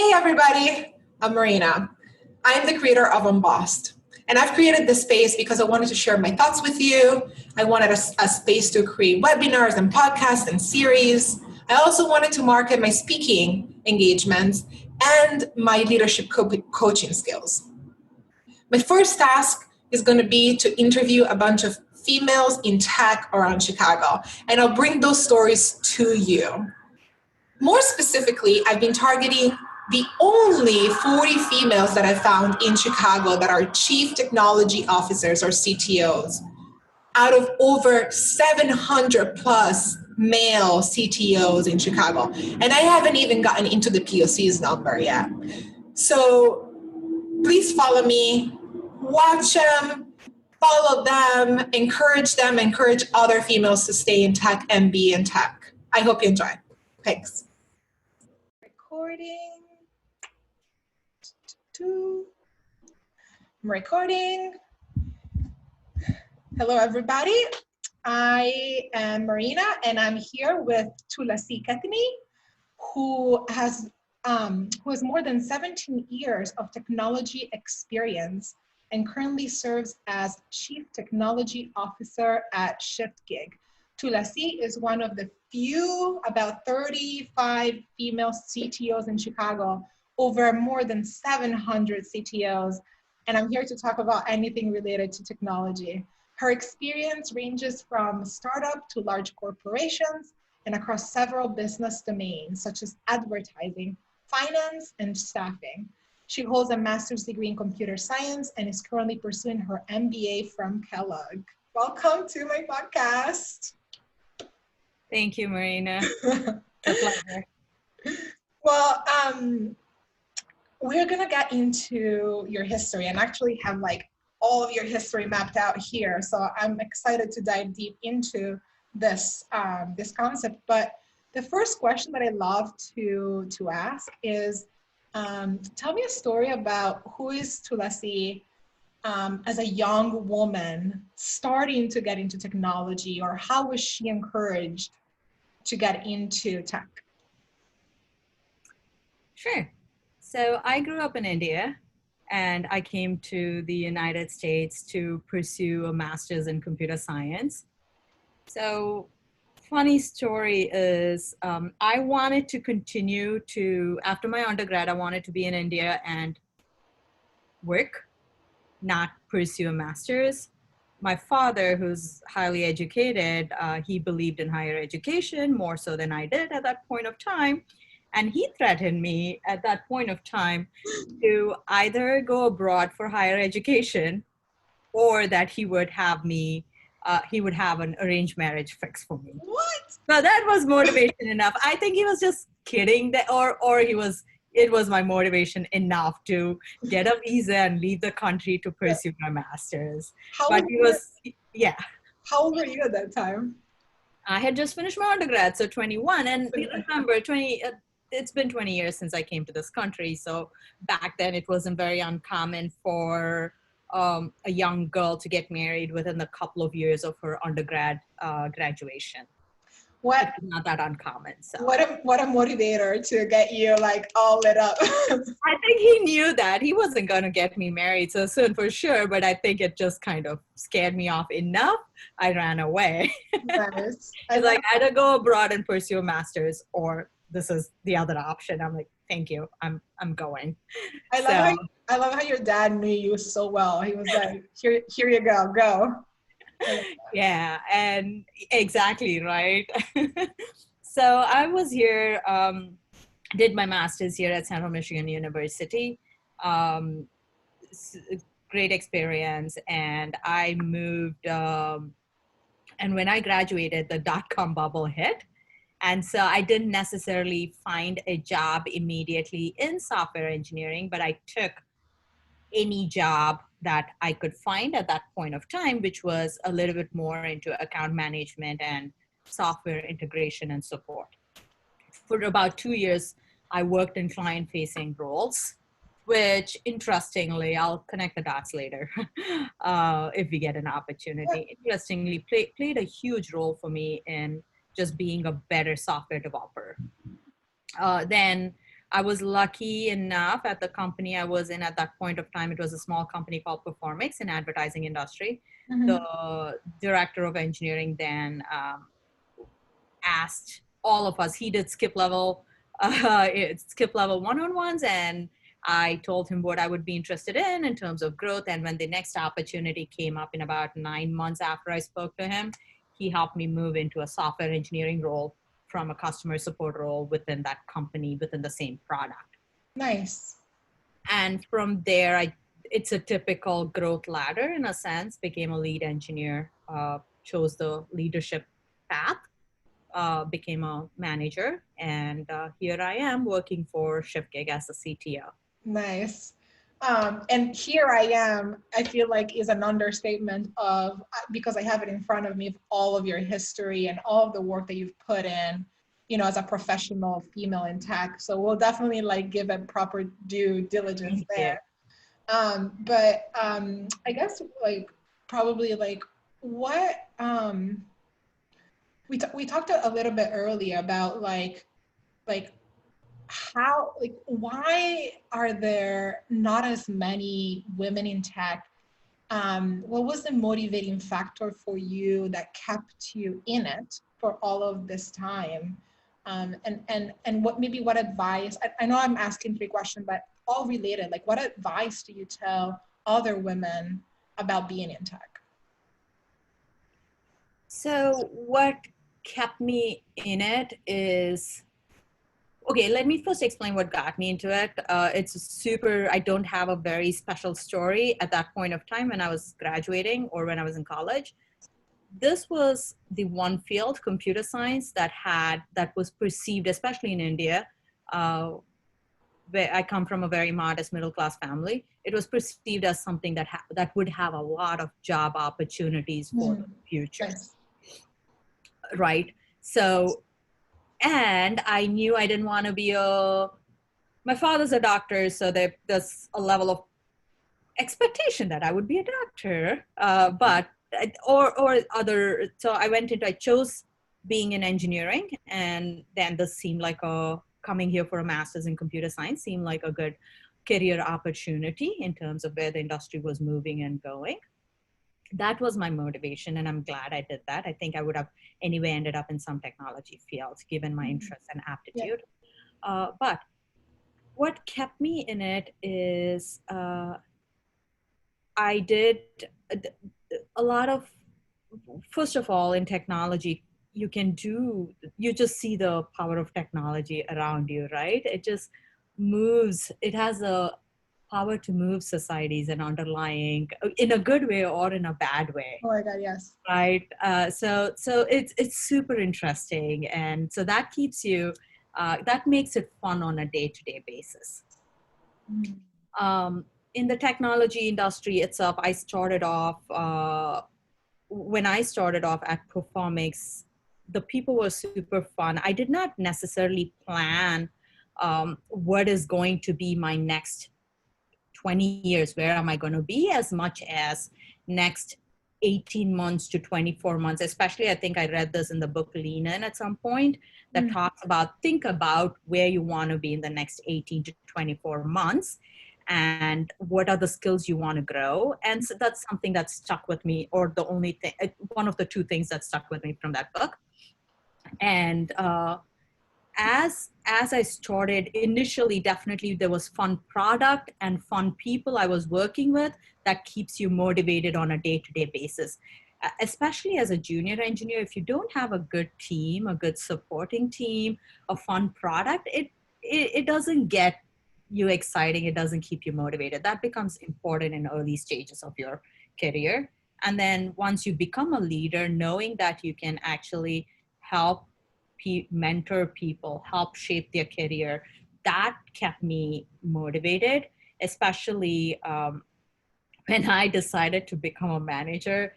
Hey everybody, I'm Marina. I'm the creator of Unbossed. And I've created this space because I wanted to share my thoughts with you. I wanted a space to create webinars and podcasts and series. I also wanted to market my speaking engagements and my leadership coaching skills. My first task is going to be to interview a bunch of females in tech around Chicago, and I'll bring those stories to you. More specifically, I've been targeting the only 40 females that I found in Chicago that are chief technology officers or CTOs out of over 700 plus male CTOs in Chicago. And I haven't even gotten into the POC's number yet. So please follow me, watch them, follow them, encourage other females to stay in tech and be in tech. I hope you enjoy. Thanks. Recording. I'm recording. Hello, everybody. I am Marina, and I'm here with Thulasi Kethini, who has more than 17 years of technology experience and currently serves as Chief Technology Officer at Shiftgig. Thulasi is one of the few, about 35 female CTOs in Chicago, over more than 700 CTOs, and I'm here to talk about anything related to technology. Her experience ranges from startup to large corporations and across several business domains, such as advertising, finance, and staffing. She holds a master's degree in computer science and is currently pursuing her MBA from Kellogg. Welcome to my podcast. Thank you, Marina. It's a pleasure. Well, we're gonna get into your history and actually have like all of your history mapped out here. So I'm excited to dive deep into this concept. But the first question that I love to ask is, tell me a story about who is Thulasi as a young woman starting to get into technology, or how was she encouraged to get into tech? Sure. So I grew up in India, and I came to the United States to pursue a master's in computer science. So funny story is I wanted to continue to, after my undergrad, I wanted to be in India and work, not pursue a master's. My father, who's highly educated, he believed in higher education more so than I did at that point of time. And he threatened me at that point of time to either go abroad for higher education, or that he would have me, he would have an arranged marriage fix for me. What? So that was motivation enough. I think he was just kidding, or it was my motivation enough to get a visa and leave the country to pursue my master's. How old were you at that time? I had just finished my undergrad, so 21. And remember, it's been 20 years since I came to this country. So back then it wasn't very uncommon for a young girl to get married within a couple of years of her undergrad graduation. It's not that uncommon. So what a motivator to get you like all lit up. I think he knew that he wasn't going to get me married so soon for sure, but I think it just kind of scared me off enough. I ran away. Nice. It's like either go abroad and pursue a master's, or this is the other option. I'm like, thank you, I'm going. I love how your dad knew you so well. He was like, here you go. Yeah, and exactly, right. So I was here, did my master's here at Central Michigan University. Great experience. And I moved, and when I graduated, the dot-com bubble hit. And so I didn't necessarily find a job immediately in software engineering, but I took any job that I could find at that point of time, which was a little bit more into account management and software integration and support. For about 2 years, I worked in client-facing roles, which interestingly, I'll connect the dots later if we get an opportunity. Interestingly, played a huge role for me in just being a better software developer. Then I was lucky enough at the company I was in at that point of time. It was a small company called Performix in advertising industry. Mm-hmm. The director of engineering then asked all of us. He did skip level one-on-ones, and I told him what I would be interested in terms of growth. And when the next opportunity came up in about 9 months after I spoke to him, he helped me move into a software engineering role from a customer support role within that company, within the same product. Nice. And from there, it's a typical growth ladder in a sense. Became a lead engineer, chose the leadership path, became a manager, and here I am working for Shiftgig as a CTO. Nice. And here I am, I feel like is an understatement of, because I have it in front of me, of all of your history and all of the work that you've put in, you know, as a professional female in tech. So we'll definitely like give it proper due diligence there. But I guess like probably like what, we talked a little bit earlier about like how, like, why are there not as many women in tech? What was the motivating factor for you that kept you in it for all of this time? And what advice, I know I'm asking three questions, but all related, like what advice do you tell other women about being in tech? So what kept me in it is, okay, let me first explain what got me into it. I don't have a very special story at that point of time when I was graduating or when I was in college. This was the one field, computer science, that was perceived, especially in India, where I come from a very modest middle class family. It was perceived as something that would have a lot of job opportunities for the future. Nice. Right. So, and I knew I didn't want to be my father's a doctor, so there's a level of expectation that I would be a doctor, so I chose being in engineering, and then this seemed like coming here for a master's in computer science seemed like a good career opportunity in terms of where the industry was moving and going. That was my motivation, and I'm glad I did that. I think I would have anyway ended up in some technology fields given my interest and aptitude. Yeah. But what kept me in it is I did a lot of, first of all, in technology, you just see the power of technology around you, right? It just moves, it has a power to move societies and underlying, in a good way or in a bad way. Oh my God, yes. Right. So it's super interesting. And so that keeps you, that makes it fun on a day-to-day basis. In the technology industry itself, when I started off at Performix, the people were super fun. I did not necessarily plan what is going to be my next 20 years, where am I going to be, as much as next 18 months to 24 months. Especially, I think I read this in the book Lean In at some point that talks about, think about where you want to be in the next 18 to 24 months and what are the skills you want to grow. And so that's something that stuck with me, or the only thing, one of the two things that stuck with me from that book. And as I started, initially, definitely there was fun product and fun people I was working with that keeps you motivated on a day-to-day basis. Especially as a junior engineer, if you don't have a good team, a good supporting team, a fun product, it doesn't get you exciting. It doesn't keep you motivated. That becomes important in early stages of your career. And then once you become a leader, knowing that you can actually help mentor people, help shape their career, that kept me motivated, especially when I decided to become a manager.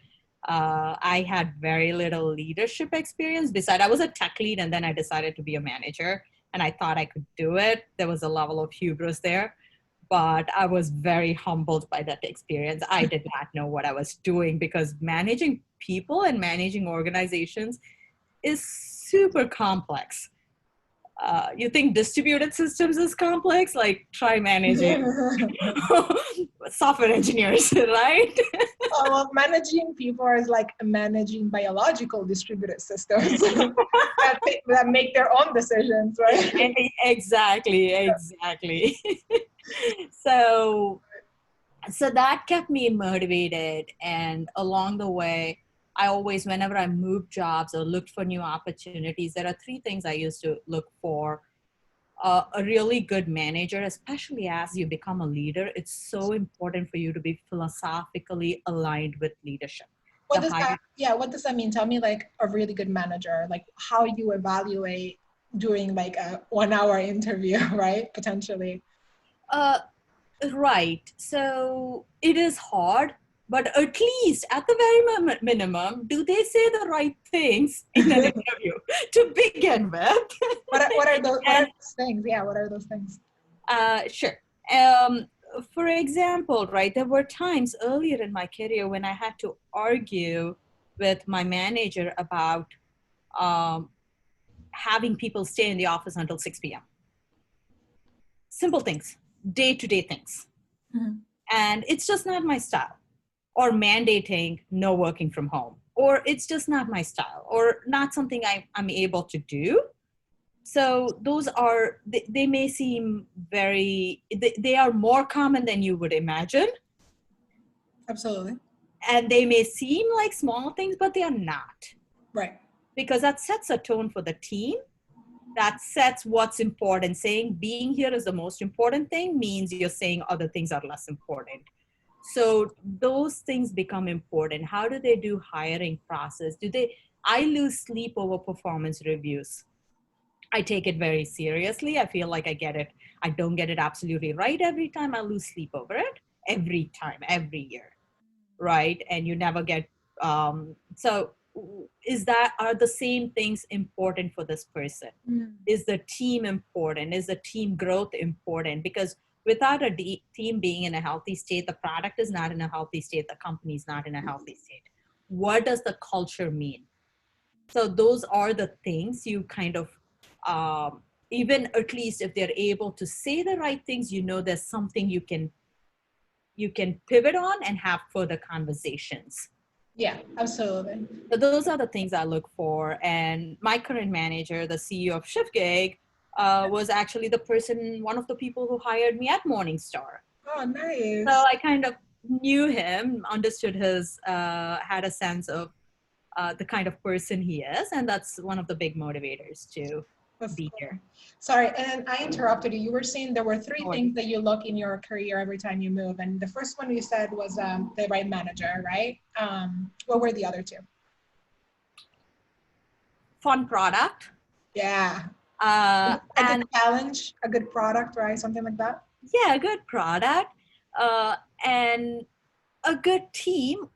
I had very little leadership experience. Besides, I was a tech lead, and then I decided to be a manager, and I thought I could do it. There was a level of hubris there, but I was very humbled by that experience. I did not know what I was doing, because managing people and managing organizations is super complex. You think distributed systems is complex? Like try managing software engineers, right? Well, managing people is like managing biological distributed systems that make their own decisions, right? Exactly. So that kept me motivated. And along the way, I always, whenever I moved jobs or looked for new opportunities, there are three things I used to look for. A really good manager, especially as you become a leader, it's so important for you to be philosophically aligned with leadership. What does that mean? Tell me, like, a really good manager, like how you evaluate doing like a 1 hour interview, right? Potentially. Uh, right. So it is hard, but at least at the very minimum, do they say the right things in an interview to begin with? What are And those things? Yeah, what are those things? Sure. Um, for example, right, there were times earlier in my career when I had to argue with my manager about um, having people stay in the office until 6 p.m. Simple things, day-to-day things. Mm-hmm. And it's just not my style. Or mandating no working from home. Or it's just not my style. Or not something I'm able to do. So those are, they may seem they are more common than you would imagine. Absolutely. And they may seem like small things, but they are not. Right. Because that sets a tone for the team. That sets what's important. Saying being here is the most important thing means you're saying other things are less important. So those things become important. How do they do hiring process? I lose sleep over performance reviews. I take it very seriously. I feel like I don't get it absolutely right every time. I lose sleep over it every time, every year, right? And you never get, so are the same things important for this person? Is the team important? Is the team growth important? Because without a team being in a healthy state, the product is not in a healthy state, the company is not in a healthy state. What does the culture mean? So those are the things you kind of, even at least if they're able to say the right things, there's something you can pivot on and have further conversations. Yeah, absolutely. So those are the things I look for. And my current manager, the CEO of Shiftgig, was actually one of the people who hired me at Morningstar. Oh, nice. So I kind of knew him, understood had a sense of the kind of person he is. And that's one of the big motivators to be here. Sorry, and I interrupted you. You were saying there were three things that you look in your career every time you move. And the first one you said was the right manager, right? What were the other two? Fun product. Yeah. A good challenge, a good product, right? Something like that. Yeah, a good product. And a good team,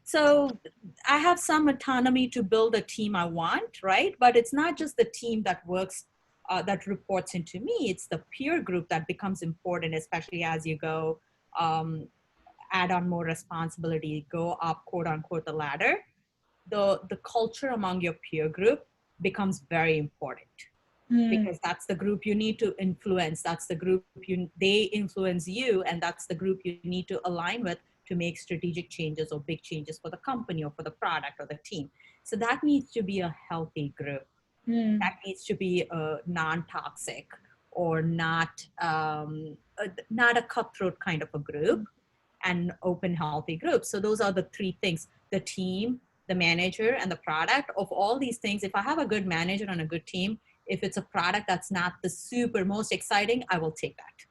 so I have some autonomy to build a team I want, right? But it's not just the team that works, that reports into me. It's the peer group that becomes important, especially as you go add on more responsibility, go up, quote unquote, the ladder. The culture among your peer group becomes very important. Because that's the group you need to influence. That's the group they influence you, and that's the group you need to align with to make strategic changes or big changes for the company or for the product or the team. So that needs to be a healthy group. That needs to be a non-toxic or not a cutthroat kind of a group, and open, healthy group. So those are the three things: the team, the manager, and the product. Of all these things, if I have a good manager and a good team, if it's a product that's not the super most exciting, I will take that.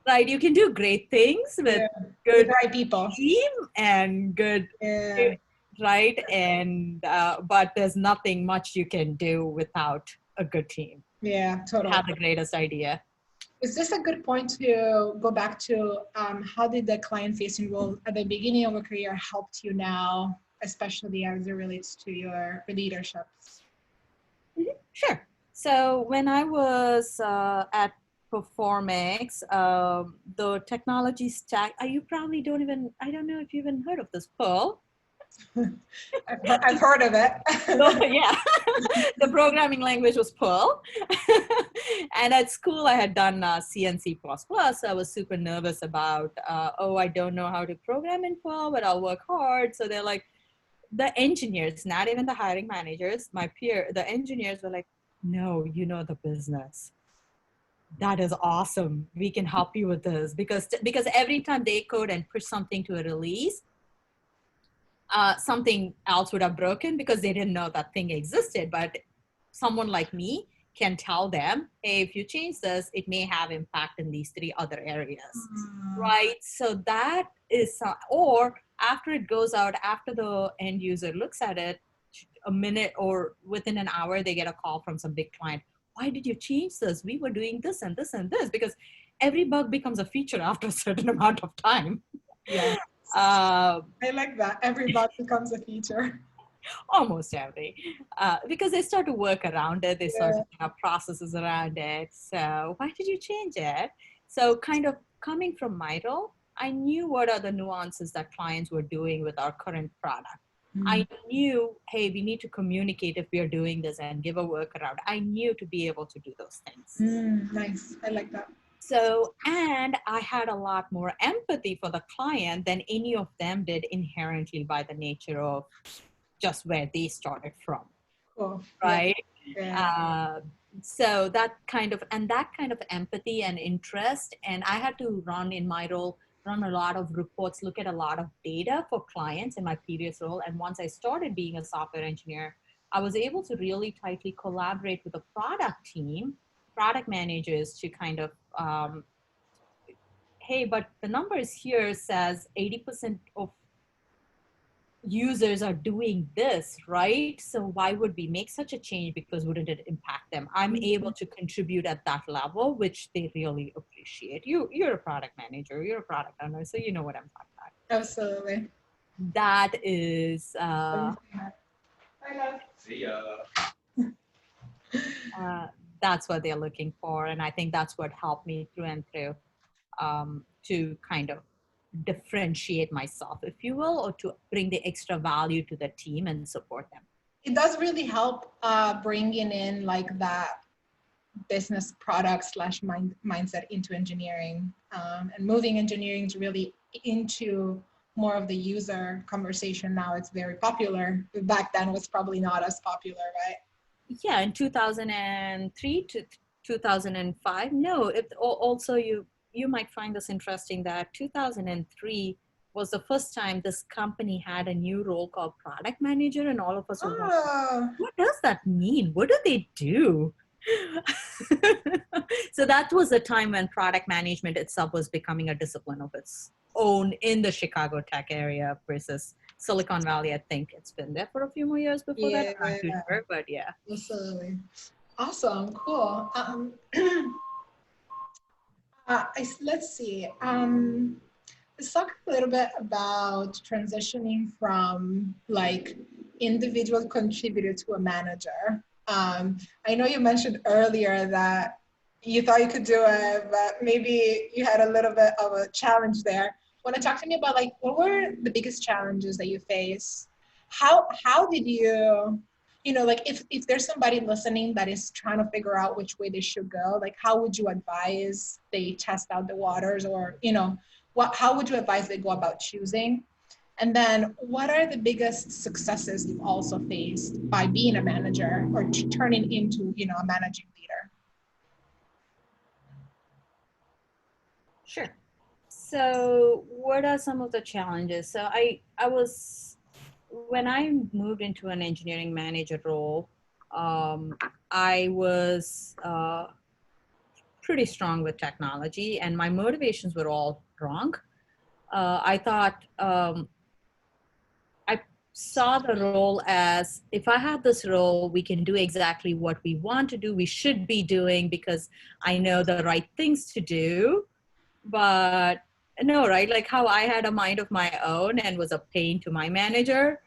Right? You can do great things with good with right people, team and good, right? And but there's nothing much you can do without a good team. Yeah, totally. Have the greatest idea. Is this a good point to go back to how did the client-facing role at the beginning of a career helped you now, especially as it relates to your leaderships? Sure. So when I was at Performix, the technology stack, I don't know if you even heard of this, Pearl. I've heard of it. So, yeah, the programming language was Perl. And at school, I had done C and C++. So I was super nervous about, I don't know how to program in Perl, but I'll work hard. So they're like, the engineers, not even the hiring managers, the engineers were like, no, you know the business. That is awesome. We can help you with this. Because every time they code and push something to a release, something else would have broken because they didn't know that thing existed. But someone like me can tell them, hey, if you change this, it may have impact in these 3 other areas, right? So that is, or after it goes out, after the end user looks at it, a minute or within an hour, they get a call from some big client. Why did you change this? We were doing this and this and this, because every bug becomes a feature after a certain amount of time. Yeah. I like that. Every bug becomes a feature. Almost every, because they start to work around it. They start to have processes around it. So why did you change it? So kind of coming from my role, I knew what are the nuances that clients were doing with our current product. I knew, hey, we need to communicate if we are doing this and give a workaround. I knew to be able to do those things. Nice. I like that. So, and I had a lot more empathy for the client than any of them did inherently by the nature of just where they started from. Cool. Right? Yeah. So that kind of empathy and interest, and I had to run a lot of reports, look at a lot of data for clients in my previous role. And once I started being a software engineer, I was able to really tightly collaborate with the product team, product managers, to kind of, hey, but the numbers here says 80% of users are doing this, right? So why would we make such a change? Because wouldn't it impact them? I'm able to contribute at that level, which they really appreciate. You're a product manager, you're a product owner, so you know what I'm talking about. Absolutely. That is, that's what they're looking for. And I think that's what helped me through and through, to kind of differentiate myself, if you will, or to bring the extra value to the team and support them. It does really help bringing in like that business product / mindset into engineering, and moving engineering really into more of the user conversation. Now it's very popular. Back then it was probably not as popular, right? Yeah, in 2003 to 2005. No, also you might find this interesting that 2003 was the first time this company had a new role called product manager, and all of us were like, what does that mean? What do they do? So that was the time when product management itself was becoming a discipline of its own in the Chicago tech area versus Silicon Valley. I think it's been there for a few more years before that. I'm not too sure, but yeah. Absolutely. Awesome. Cool. Let's see. Let's talk a little bit about transitioning from like individual contributor to a manager. I know you mentioned earlier that you thought you could do it, but maybe you had a little bit of a challenge there. Want to talk to me about like what were the biggest challenges that you faced? How did you, like if there's somebody listening that is trying to figure out which way they should go, like how would you advise they test out the waters, or how would you advise they go about choosing? And then what are the biggest successes you've also faced by being a manager or turning into a managing leader? Sure. So what are some of the challenges? So when I moved into an engineering manager role, I was pretty strong with technology, and my motivations were all wrong. I thought, I saw the role as, if I have this role, we can do exactly what we want to do, we should be doing, because I know the right things to do. But no, right? Like how I had a mind of my own and was a pain to my manager.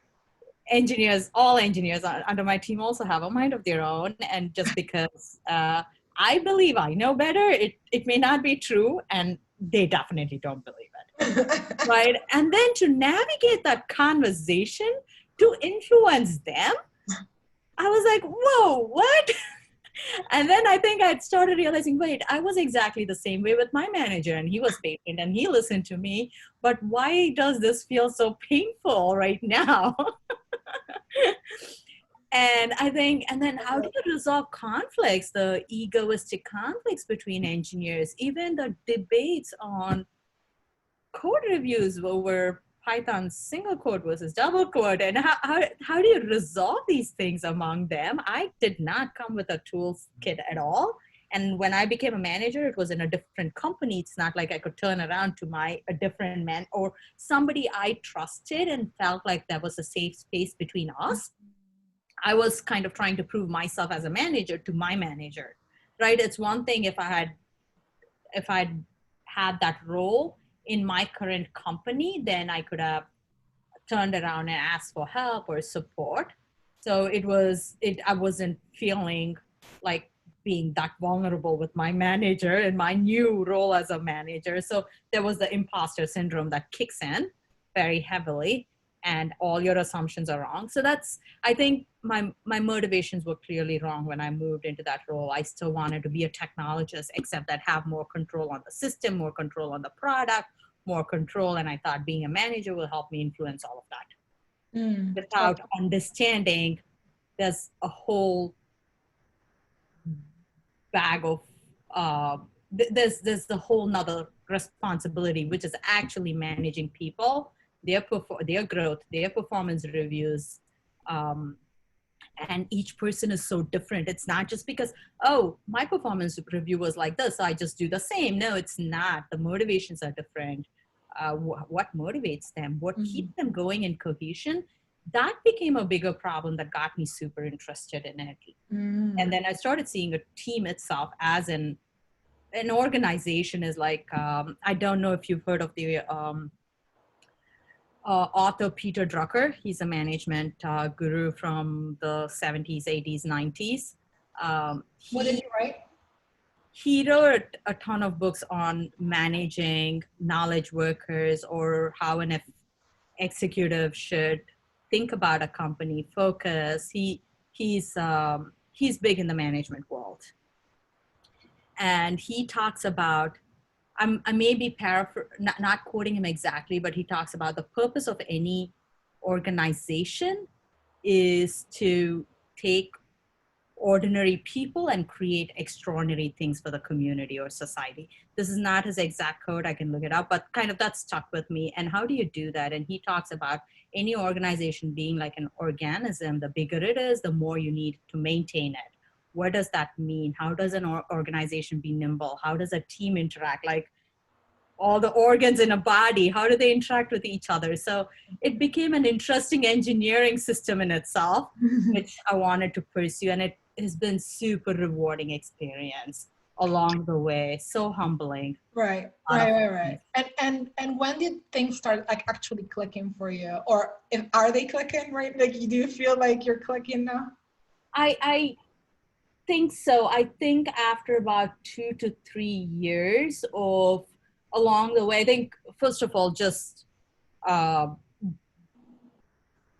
All engineers under my team also have a mind of their own. And just because I believe I know better, it may not be true, and they definitely don't believe it. right? And then to navigate that conversation to influence them, I was like, whoa, what? And then I think I started realizing, wait, I was exactly the same way with my manager, and he was patient and he listened to me. But why does this feel so painful right now? And I think, and then how do you resolve conflicts, the egoistic conflicts between engineers, even the debates on code reviews over Python single quote versus double quote, and how do you resolve these things among them? I did not come with a tools kit at all. And when I became a manager, it was in a different company. It's not like I could turn around to a different man or somebody I trusted and felt like there was a safe space between us. I was kind of trying to prove myself as a manager to my manager, right? It's one thing if I'd had that role in my current company, then I could have turned around and asked for help or support. So I wasn't feeling like being that vulnerable with my manager in my new role as a manager. So there was the imposter syndrome that kicks in very heavily, and all your assumptions are wrong. So I think my motivations were clearly wrong when I moved into that role. I still wanted to be a technologist, except that have more control on the system, more control on the product, more control. And I thought being a manager will help me influence all of that without understanding there's a whole bag of there's the whole nother responsibility, which is actually managing people, their growth, their performance reviews. And each person is so different. It's not just because, oh, my performance review was like this, so I just do the same. No, it's not. The motivations are different. What motivates them, what keeps them going in cohesion, that became a bigger problem that got me super interested in it. And then I started seeing a team itself as an organization is like, I don't know if you've heard of the author Peter Drucker. He's a management guru from the 70s, 80s, 90s. What did he write? He wrote a ton of books on managing knowledge workers or how an executive should think about a company, focus. He's big in the management world. And he talks about, I may be not quoting him exactly, but he talks about the purpose of any organization is to take ordinary people and create extraordinary things for the community or society. This is not his exact quote, I can look it up, but kind of that stuck with me. And how do you do that? And he talks about any organization being like an organism. The bigger it is, the more you need to maintain it. What does that mean? How does an organization be nimble? How does a team interact? Like all the organs in a body, how do they interact with each other? So it became an interesting engineering system in itself, which I wanted to pursue. And it has been super rewarding experience along the way. So humbling. Right. And when did things start like actually clicking for you? Or are they clicking, right? Like you do feel like you're clicking now? I think so. I think after about 2 to 3 years of along the way, I think first of all, just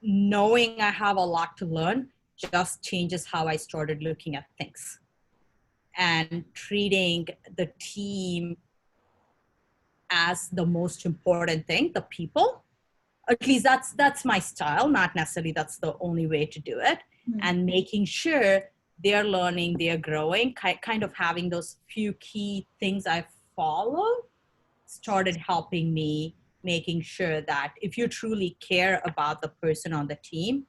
knowing I have a lot to learn just changes how I started looking at things and treating the team as the most important thing, the people. At least that's my style, not necessarily that's the only way to do it. And making sure they're learning, they're growing, kind of having those few key things I follow started helping me, making sure that if you truly care about the person on the team,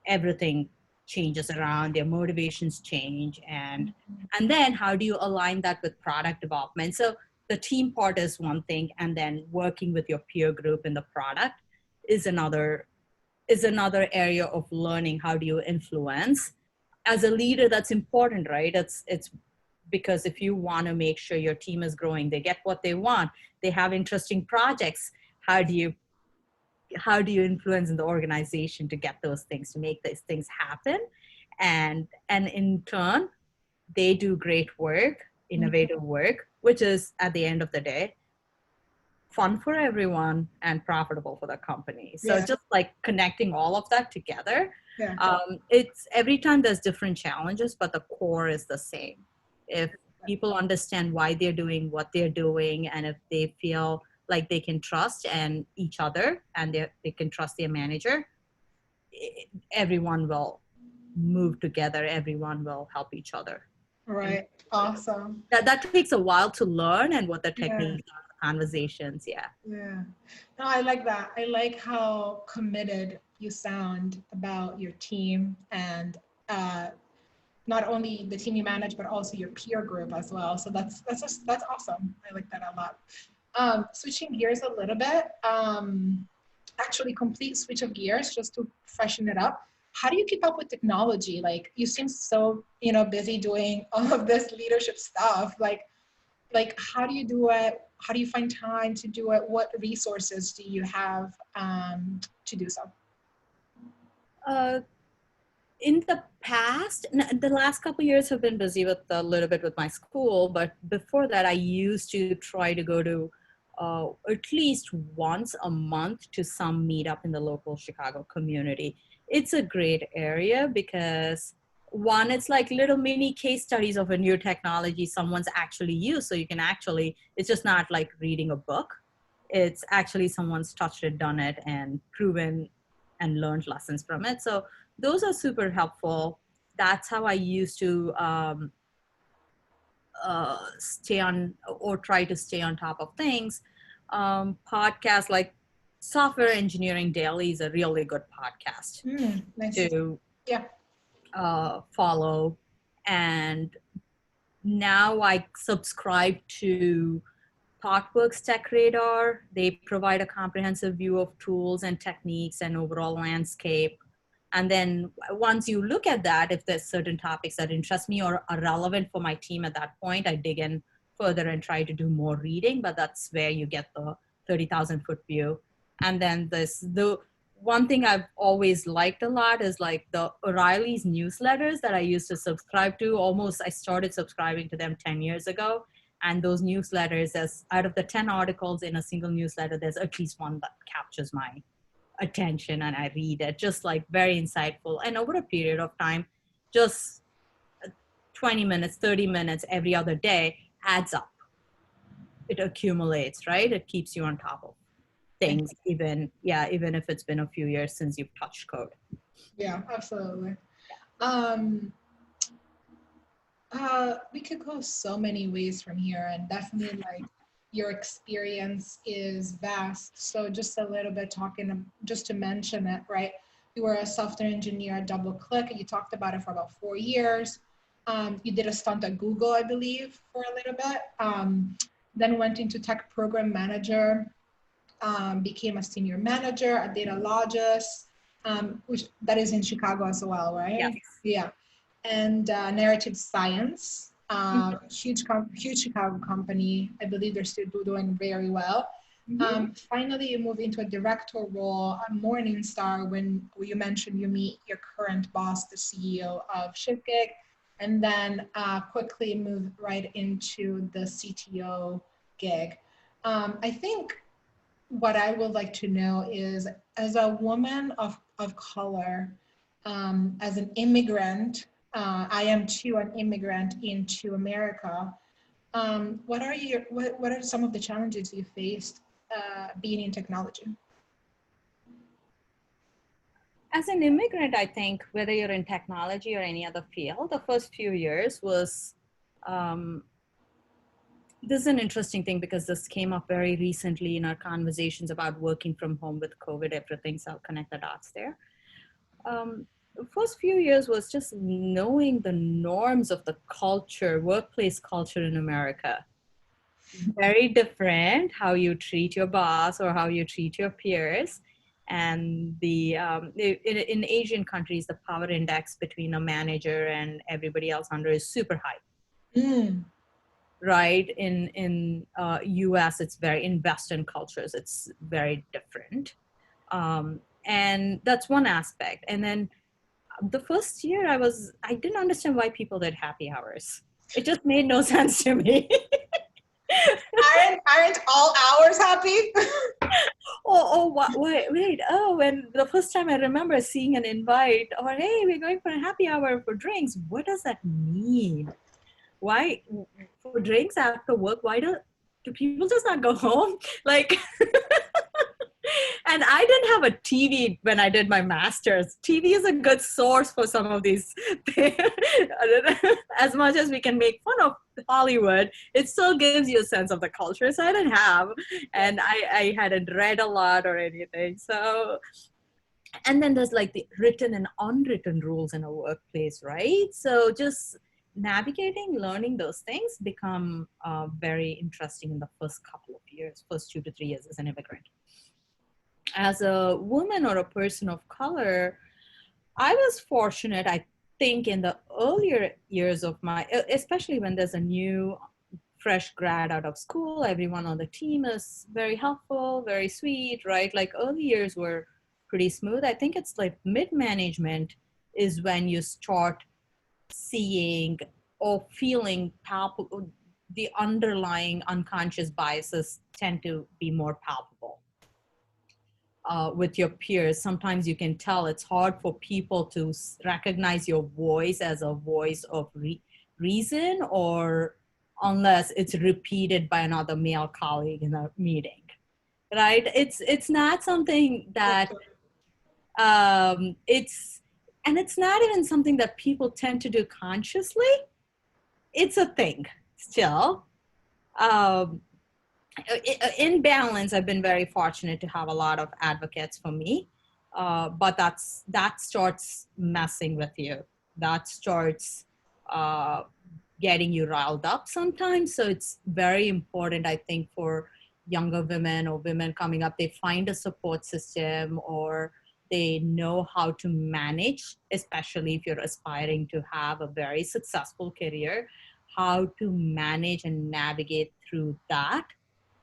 everything changes around, their motivations change. And then how do you align that with product development? So the team part is one thing, and then working with your peer group in the product is another area of learning. How do you influence? As a leader, that's important, right? It's because if you want to make sure your team is growing, they get what they want, they have interesting projects, how do you influence in the organization to get those things, to make these things happen? And in turn, they do great work, innovative work, which is at the end of the day fun for everyone and profitable for the company. So Yeah. just like connecting all of that together, Yeah. it's every time there's different challenges, but the core is the same. If people understand why they're doing what they're doing, and if they feel like they can trust and each other and they can trust their manager, everyone will move together, everyone will help each other. And Right. Awesome. that takes a while to learn, and what the Yeah. techniques are, conversations. Yeah. Yeah. No, I like that. I like how committed you sound about your team and uh, not only the team you manage, but also your peer group as well. So that's awesome. I like that a lot. Switching gears a little bit, actually complete switch of gears just to freshen it up. How do you keep up with technology? Like you seem so, busy doing all of this leadership stuff. Like how do you do it? How do you find time to do it? What resources do you have to do so? Uh, in the past, the last couple of years have been busy with a little bit with my school, but before that, I used to try to go to at least once a month to some meetup in the local Chicago community. It's a great area because one, it's like little mini case studies of a new technology someone's actually used. So you can actually, it's just not like reading a book. It's actually someone's touched it, done it, and proven and learned lessons from it. So those are super helpful. That's how I used to stay on or try to stay on top of things. Podcasts like Software Engineering Daily is a really good podcast Nice. to Yeah. follow. And now I subscribe to ThoughtWorks Tech Radar. They provide a comprehensive view of tools and techniques and overall landscape. And then once you look at that, if there's certain topics that interest me or are relevant for my team at that point, I dig in further and try to do more reading, but that's where you get the 30,000 foot view. And then the one thing I've always liked a lot is like the O'Reilly's newsletters that I used to subscribe to. I started subscribing to them 10 years ago. And those newsletters, as out of the 10 articles in a single newsletter, there's at least one that captures my attention and I read it, just like very insightful. And over a period of time, just 20 minutes, 30 minutes every other day adds up. It accumulates, right? It keeps you on top of things, even if it's been a few years since you've touched code. Yeah, absolutely. We could go so many ways from here, and definitely like your experience is vast. So just a little bit just to mention it, right? You were a software engineer at DoubleClick, and you talked about it for about 4 years. You did a stunt at Google, I believe, for a little bit. Then went into tech program manager, became a senior manager at Datalogist, which that is in Chicago as well, right? Yes. Yeah. And Narrative Science, huge Chicago company. I believe they're still doing very well. Finally, you move into a director role at Morningstar when you mentioned you meet your current boss, the CEO of Shiftgig, and then quickly move right into the CTO gig. I think what I would like to know is, as a woman of color, as an immigrant, I am too an immigrant into America. What are some of the challenges you faced being in technology? As an immigrant, I think whether you're in technology or any other field, the first few years was, this is an interesting thing because this came up very recently in our conversations about working from home with COVID, everything, so I'll connect the dots there. The first few years was just knowing the norms of the culture, workplace culture in America. Very different how you treat your boss or how you treat your peers. And in Asian countries, the power index between a manager and everybody else under is super high. Right? In US, it's very, in Western cultures, it's very different. And that's one aspect. And then the first year I didn't understand why people did happy hours. It just made no sense to me. Aren't all hours happy? Wait. Oh, when the first time I remember seeing an invite, or hey, we're going for a happy hour for drinks. What does that mean? Why for drinks after work? Why do people just not go home? Like, and I didn't have a TV when I did my master's. TV is a good source for some of these things. As much as we can make fun of Hollywood, it still gives you a sense of the culture. So I didn't have, and I hadn't read a lot or anything. So, and then there's like the written and unwritten rules in a workplace, right? So just navigating, learning those things become very interesting in the first couple of years, first 2 to 3 years as an immigrant. As a woman or a person of color, I was fortunate, I think, in the earlier years of my, especially when there's a new fresh grad out of school, everyone on the team is very helpful, very sweet, right? Like early years were pretty smooth. I think it's like mid-management is when you start seeing or feeling palpable, the underlying unconscious biases tend to be more palpable. With your peers, sometimes you can tell it's hard for people to recognize your voice as a voice of reason, or unless it's repeated by another male colleague in a meeting, right? It's not something that it's not even something that people tend to do consciously. It's a thing still. In balance, I've been very fortunate to have a lot of advocates for me, but that starts messing with you. That starts getting you riled up sometimes. So it's very important, I think, for younger women or women coming up, they find a support system or they know how to manage, especially if you're aspiring to have a very successful career, how to manage and navigate through that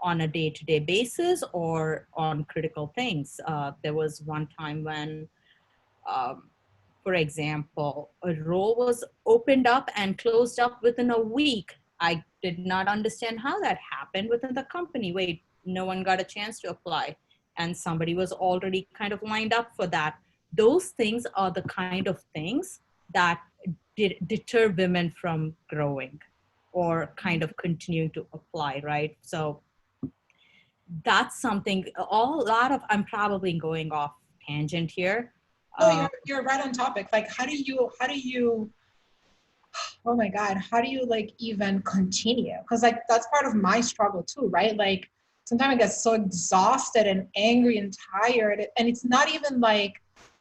on a day-to-day basis or on critical things. There was one time when, for example, a role was opened up and closed up within a week. I did not understand how that happened within the company. Wait, no one got a chance to apply and somebody was already kind of lined up for that. Those things are the kind of things that deter women from growing or kind of continuing to apply, right? So that's something, I'm probably going off tangent here. No, you're right on topic. Like, how do you, oh my God, how do you like even continue? Because like, that's part of my struggle too, right? Like, sometimes I get so exhausted and angry and tired. And it's not even like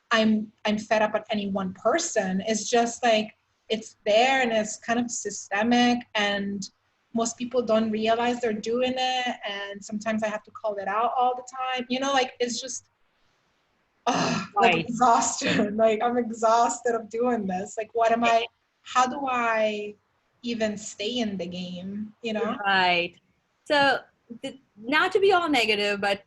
I'm fed up at any one person. It's just like, it's there and it's kind of systemic and most people don't realize they're doing it. And sometimes I have to call it out all the time. You know, like, it's just, like exhaustion. Like, I'm exhausted of doing this. Like, how do I even stay in the game, you know? Right. So not to be all negative, but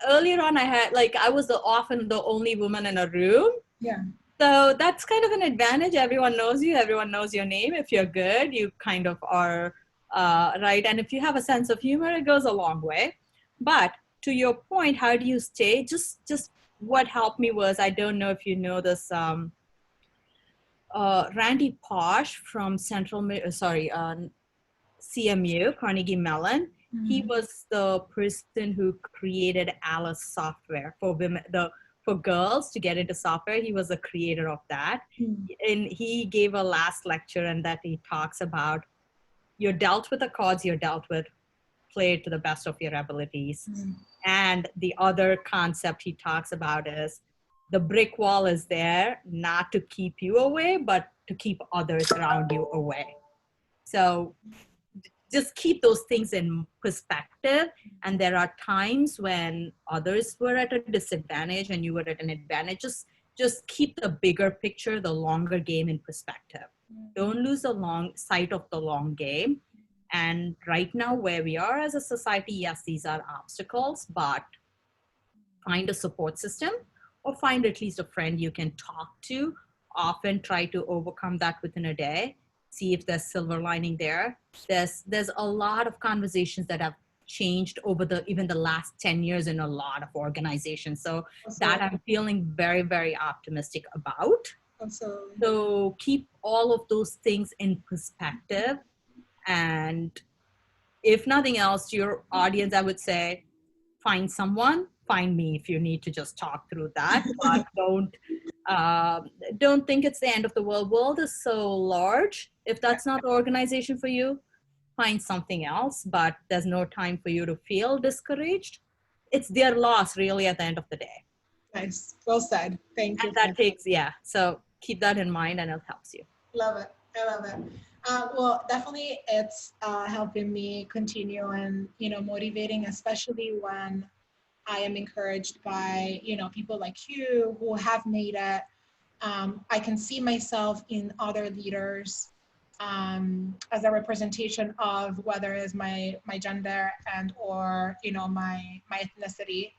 earlier on I was often the only woman in a room. Yeah. So that's kind of an advantage. Everyone knows you, everyone knows your name. If you're good, you kind of are right. And if you have a sense of humor, it goes a long way. But to your point, how do you stay? Just what helped me was, I don't know if you know this, Randy Posh from CMU, Carnegie Mellon. Mm-hmm. He was the person who created Alice software for women, for girls to get into software. He was the creator of that. Mm-hmm. And he gave a last lecture and that he talks about, you're dealt with the cards you're dealt with, play it to the best of your abilities. Mm-hmm. And the other concept he talks about is the brick wall is there not to keep you away, but to keep others around you away. So just keep those things in perspective. And there are times when others were at a disadvantage and you were at an advantage. Just keep the bigger picture, the longer game in perspective. Don't lose the sight of the long game. And right now where we are as a society, yes, these are obstacles, but find a support system or find at least a friend you can talk to. Often try to overcome that within a day. See if there's silver lining there. There's a lot of conversations that have changed over even the last 10 years in a lot of organizations. So Absolutely. that I'm feeling very, very optimistic about. Absolutely. So keep all of those things in perspective. And if nothing else, to your audience, I would say, find me if you need to just talk through that. But don't think it's the end of the world. World is so large. If that's not the organization for you, find something else. But there's no time for you to feel discouraged. It's their loss, really, at the end of the day. Nice. Well said. Thank you. And that takes, so keep that in mind and it helps you. Love it. I love it. Well, definitely it's helping me continue and, motivating, especially when I am encouraged by, people like you who have made it. I can see myself in other leaders as a representation of whether it's my gender and or, my ethnicity.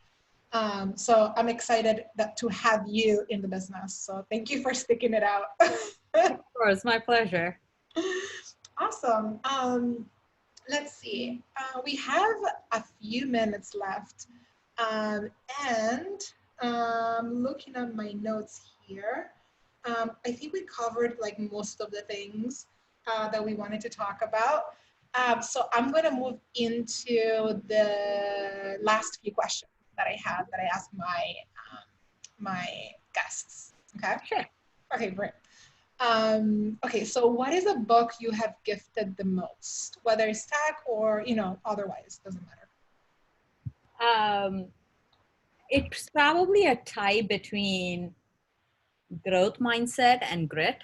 So I'm excited to have you in the business. So thank you for sticking it out. Of course, my pleasure. Awesome. Let's see. We have a few minutes left. And looking at my notes here, I think we covered like most of the things that we wanted to talk about. So I'm going to move into the last few questions that I have that I ask my guests. Okay. Sure. Okay, great. Okay, so what is a book you have gifted the most, whether it's tech or otherwise, doesn't matter. It's probably a tie between growth mindset and grit.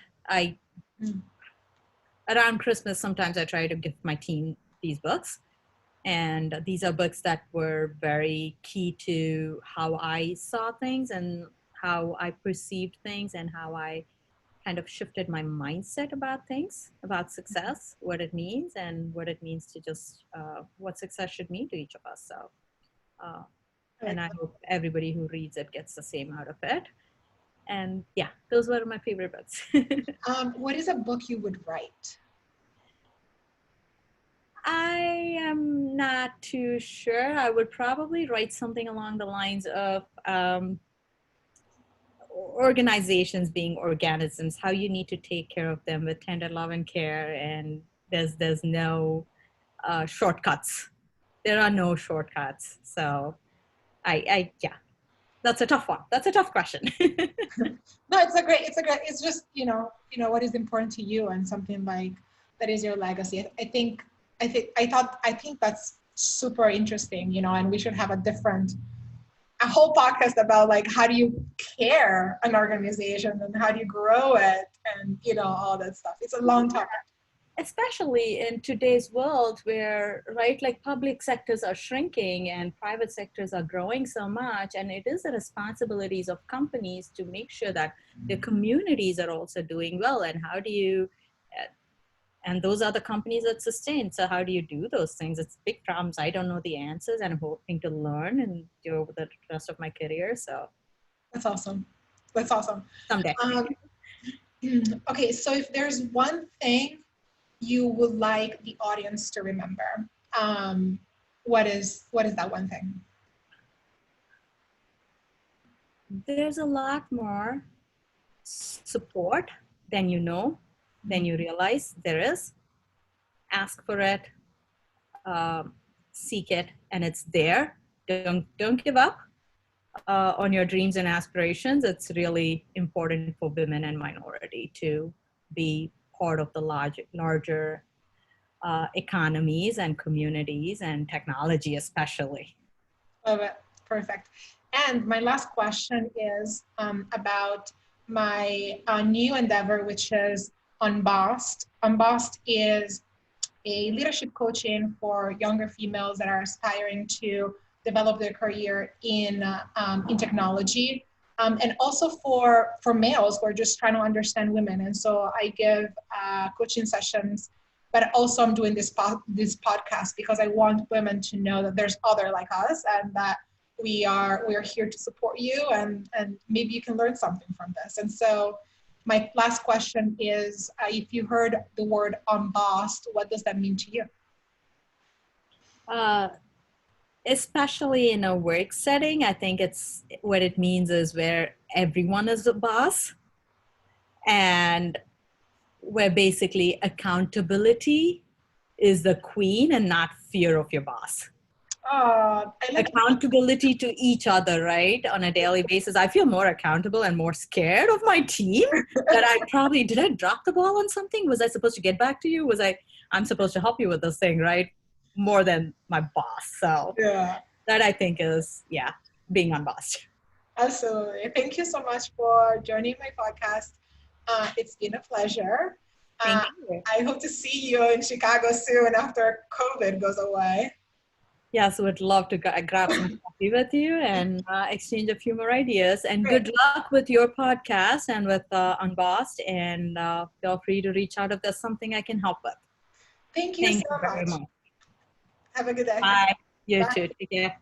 Around Christmas, sometimes I try to gift my team these books. And these are books that were very key to how I saw things and how I perceived things and how I kind of shifted my mindset about things, about success, what it means, and what it means to just what success should mean to each of us. So, and I hope everybody who reads it gets the same out of it. And yeah, those were my favorite books. What is a book you would write? I am not too sure. I would probably write something along the lines of organizations being organisms, how you need to take care of them with tender love and care, and there's no shortcuts. There are no shortcuts. So yeah, that's a tough one. That's a tough question. No, it's just, what is important to you and something like that is your legacy. I think that's super interesting, and we should have a whole podcast about like, how do you care an organization and how do you grow it and, all that stuff. It's a long topic. Especially in today's world where, right, like public sectors are shrinking and private sectors are growing so much. And it is the responsibilities of companies to make sure that their communities are also doing well. And how do you, and those are the companies that sustain. So how do you do those things? It's big problems. I don't know the answers and I'm hoping to learn and do over the rest of my career. So that's awesome. That's awesome. Someday. Okay, so if there's one thing you would like the audience to remember, what is that one thing? There's a lot more support than you know, than you realize there is. Ask for it, seek it, and it's there. Don't give up on your dreams and aspirations. It's really important for women and minority to be part of the larger economies and communities and technology especially. Love it. Perfect. And my last question is about my new endeavor, which is Unbossed. Unbossed is a leadership coaching for younger females that are aspiring to develop their career in technology. And also for males who are just trying to understand women. And so I give coaching sessions, but also I'm doing this podcast because I want women to know that there's other like us and that we are here to support you and maybe you can learn something from this. And so my last question is, if you heard the word unbossed, what does that mean to you? especially in a work setting, I think it's what it means is where everyone is a boss and where basically accountability is the queen and not fear of your boss. I like Accountability to each other, right? On a daily basis. I feel more accountable and more scared of my team that did I drop the ball on something? Was I supposed to get back to you? I'm supposed to help you with this thing, right? More than my boss. So yeah, that I think is, yeah, being unbossed. absolutely. Thank you so much for joining my podcast. It's been a pleasure. Thank you. I hope to see you in Chicago soon after COVID goes away. Yes, would love to grab some coffee with you and exchange a few more ideas. And Great. good luck with your podcast and with Unbossed. And feel free to reach out if there's something I can help with. Thank you Thank so you very much. much. Have a good day. Bye. You Bye. too. Take care.